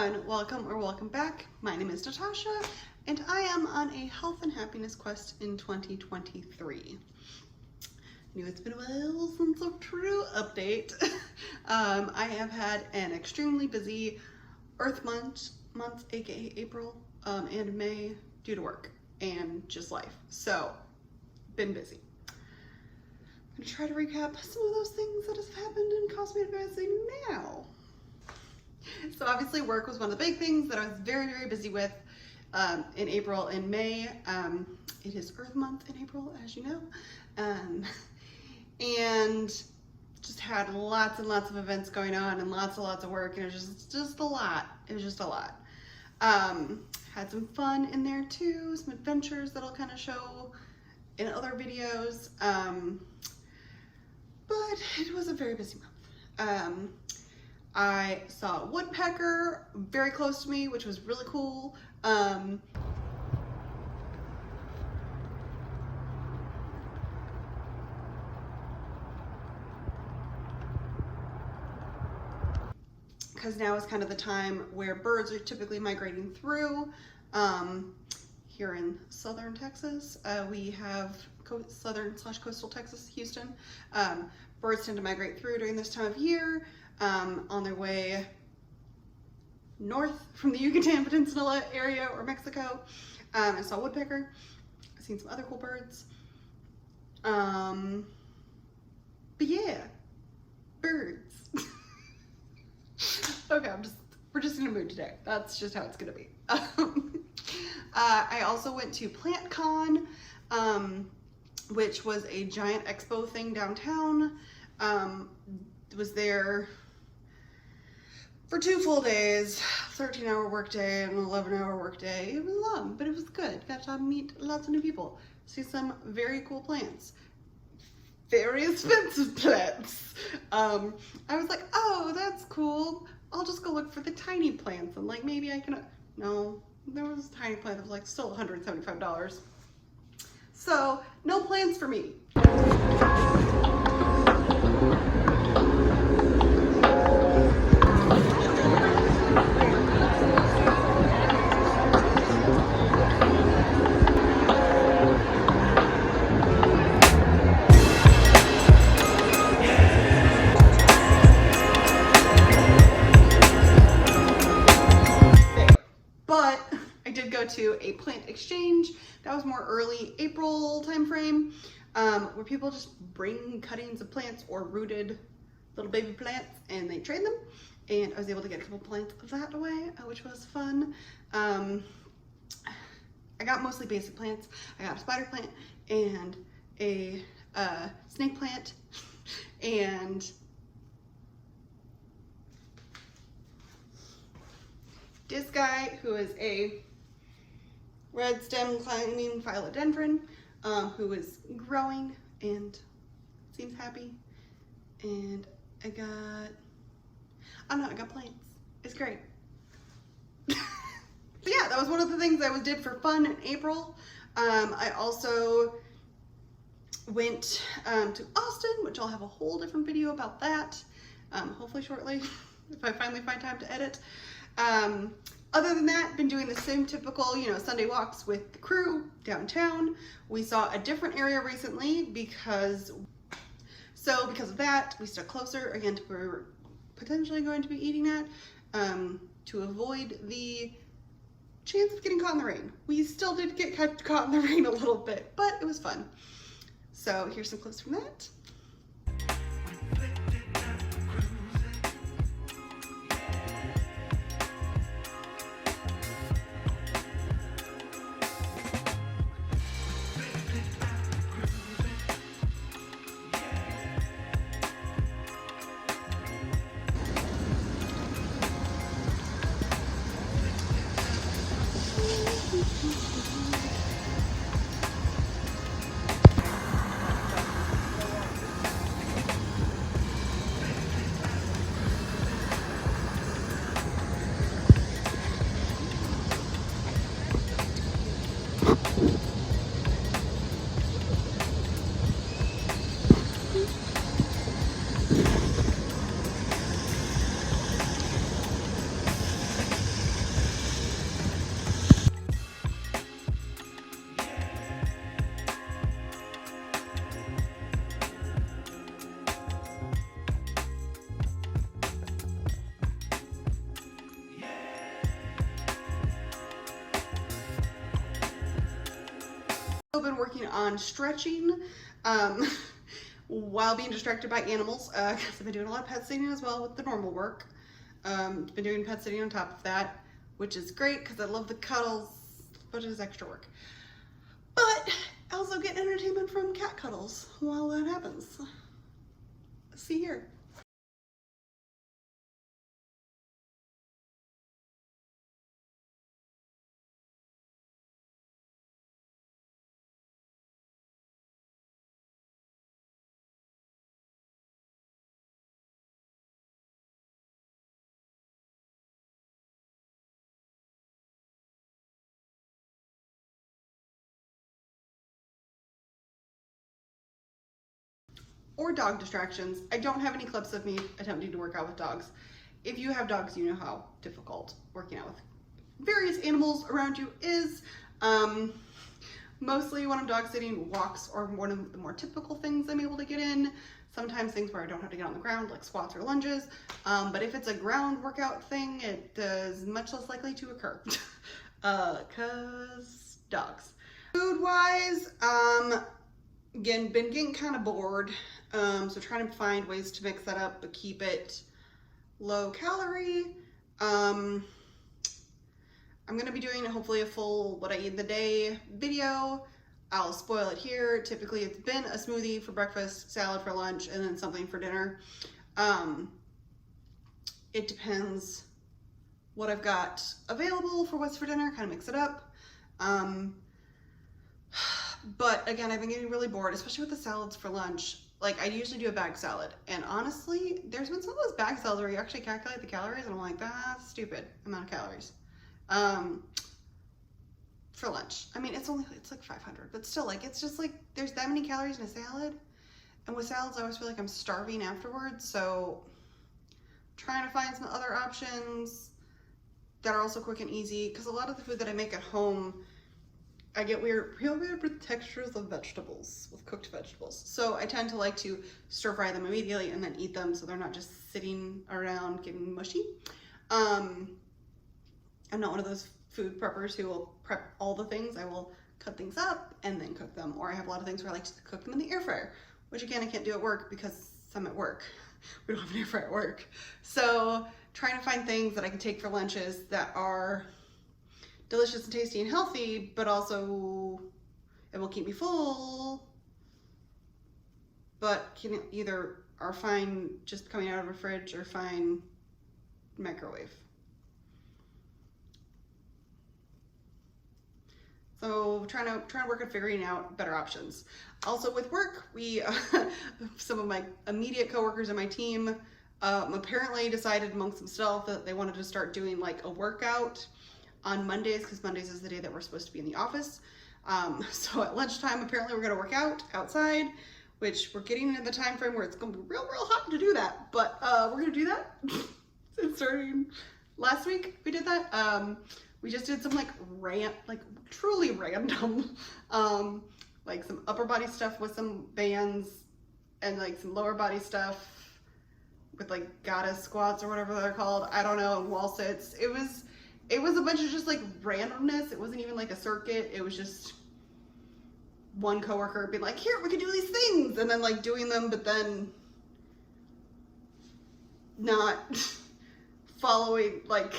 everyone, welcome back. My name is Natasha and I am on a health and happiness quest in 2023. I know it's been a while since a true update. I have had an extremely busy Earth month, aka April, and May due to work and just life. So, been busy. I'm gonna try to recap some of those things that have happened and caused me to be busy now. So obviously work was one of the big things that I was very busy with in April and May. It is Earth Month in April, as you know. And just had lots and lots of events going on and lots of work, and it was just a lot. It was just a lot. Had some fun in there too, some adventures that I'll kind of show in other videos. But it was a very busy month. I saw a woodpecker very close to me, which was really cool. Because now is kind of the time where birds are typically migrating through. Here in southern Texas, we have southern/coastal Texas, Houston. Birds tend to migrate through during this time of year. On their way north from the Yucatan Peninsula area or Mexico. I saw woodpecker. I've seen some other cool birds. But yeah, birds. Okay, we're just in a mood today. That's just how it's gonna be. I also went to PlantCon, which was a giant expo thing downtown. Was there for 2 full days, 13-hour workday and an 11-hour workday. It was long, but it was good. Got to meet lots of new people, see some very cool plants, very expensive plants. I was like, oh, that's cool. I'll just go look for the tiny plants and like maybe I can. No, there was a tiny plant that was like still $175. So no plants for me. To a plant exchange that was more early April timeframe, where people just bring cuttings of plants or rooted little baby plants and they trade them, and I was able to get a couple plants that way, which was fun. I got mostly basic plants. I got a spider plant and a snake plant and this guy who is a red stem climbing philodendron, who is growing and seems happy. And I got plants. It's great. So yeah, that was one of the things I did for fun in April. I also went to Austin, which I'll have a whole different video about that, hopefully shortly, if I finally find time to edit. Other than that, been doing the same typical, Sunday walks with the crew downtown. We saw a different area recently because of that, we stuck closer again to where we're potentially going to be eating at, to avoid the chance of getting caught in the rain. We still did get caught in the rain a little bit, but it was fun. So here's some clips from that. on stretching while being distracted by animals, because I've been doing a lot of pet sitting as well with the normal work. Been doing pet sitting on top of that, which is great because I love the cuddles, but it's extra work. But I also get entertainment from cat cuddles while that happens. See here. Or dog distractions. I don't have any clips of me attempting to work out with dogs. If you have dogs, you know how difficult working out with various animals around you is. Mostly when I'm dog sitting, walks are one of the more typical things I'm able to get in. Sometimes things where I don't have to get on the ground, like squats or lunges. But if it's a ground workout thing, it is much less likely to occur. Cause dogs. Food-wise, again, been getting kind of bored. So trying to find ways to mix that up, but keep it low calorie. I'm gonna be doing hopefully a full what I eat in the day video. I'll spoil it here. Typically it's been a smoothie for breakfast, salad for lunch, and then something for dinner. It depends what I've got available for what's for dinner, kind of mix it up. But again, I've been getting really bored, especially with the salads for lunch. Like I usually do a bag salad, and honestly, there's been some of those bag salads where you actually calculate the calories, and I'm like, that's stupid amount of calories. For lunch. I mean, it's like 500, but still, like, it's just like, there's that many calories in a salad. And with salads, I always feel like I'm starving afterwards. So trying to find some other options that are also quick and easy. Because a lot of the food that I make at home, I get real weird with textures of vegetables, with cooked vegetables. So I tend to like to stir fry them immediately and then eat them so they're not just sitting around getting mushy. I'm not one of those food preppers who will prep all the things. I will cut things up and then cook them. Or I have a lot of things where I like to cook them in the air fryer, which again, I can't do at work because I'm at work. We don't have an air fryer at work. So trying to find things that I can take for lunches that are delicious and tasty and healthy, but also it will keep me full, but can either are fine just coming out of a fridge or fine microwave. So trying to work on figuring out better options. Also with work, we some of my immediate coworkers on my team apparently decided amongst themselves that they wanted to start doing like a workout on Mondays, because Mondays is the day that we're supposed to be in the office. So at lunchtime, apparently we're gonna work out outside, which we're getting into the time frame where it's gonna be real hot to do that. But we're gonna do that. Since starting last week, we did that. We just did some like truly random, like some upper body stuff with some bands and like some lower body stuff with like goddess squats or whatever they're called. I don't know, and wall sits. It was a bunch of just like randomness. It wasn't even like a circuit. It was just one coworker being like, here, we can do these things. And then like doing them, but then not following, like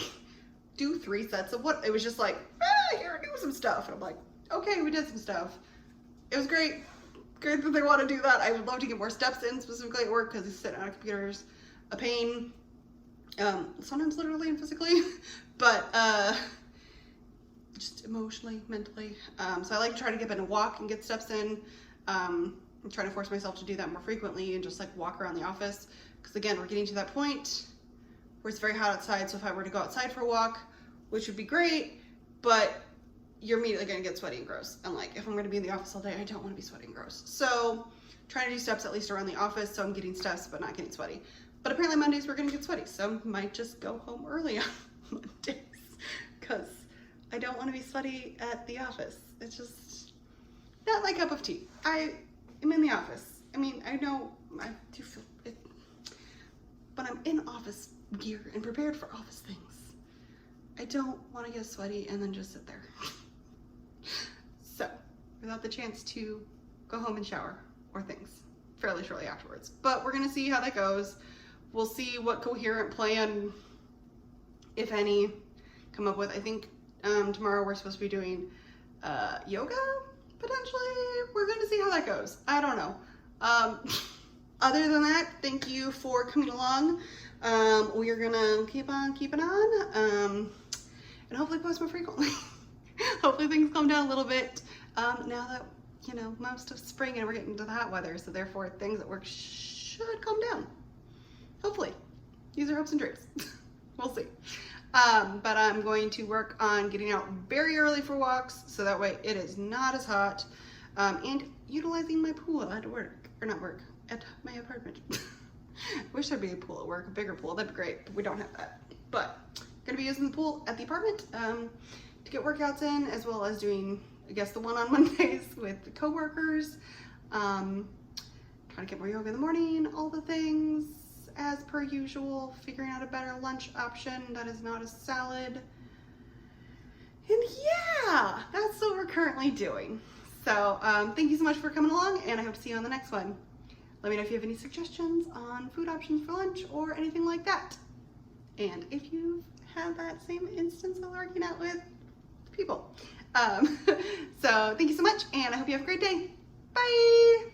do 3 sets of what, it was just like, here, do some stuff. And I'm like, okay, we did some stuff. It was great. Great that they want to do that. I would love to get more steps in, specifically at work, because sitting on a computer is a pain. Sometimes literally and physically, but just emotionally, mentally. So I like to try to get in a walk and get steps in. I'm trying to force myself to do that more frequently and just like walk around the office. Because again, we're getting to that point where it's very hot outside. So if I were to go outside for a walk, which would be great, but you're immediately gonna get sweaty and gross. And like, if I'm gonna be in the office all day, I don't wanna be sweaty and gross. So trying to do steps at least around the office so I'm getting steps but not getting sweaty. But apparently Mondays we're gonna get sweaty, so might just go home early on Mondays because I don't want to be sweaty at the office. It's just not my cup of tea. I am in the office. I mean, I know I do feel it, but I'm in office gear and prepared for office things. I don't want to get sweaty and then just sit there. So without the chance to go home and shower or things fairly shortly afterwards. But we're gonna see how that goes. We'll see what coherent plan, if any, come up with. I think tomorrow we're supposed to be doing yoga, potentially. We're gonna see how that goes. I don't know. Other than that, thank you for coming along. We are gonna keep on keeping on, and hopefully post more frequently. Hopefully things calm down a little bit now that, you know, most of spring and we're getting into the hot weather, so therefore things at work should calm down. Hopefully. These are hopes and dreams. We'll see. But I'm going to work on getting out very early for walks so that way it is not as hot, and utilizing my pool at work, or not work, at my apartment. I wish there'd be a pool at work, a bigger pool, that'd be great, but we don't have that. But gonna be using the pool at the apartment to get workouts in, as well as doing, I guess, the one-on-one days with the coworkers, trying to get more yoga in the morning, all the things as per usual, figuring out a better lunch option that is not a salad. And yeah, that's what we're currently doing. So thank you so much for coming along, and I hope to see you on the next one. Let me know if you have any suggestions on food options for lunch or anything like that. And if you've had that same instance of working out with people. So thank you so much, and I hope you have a great day. Bye.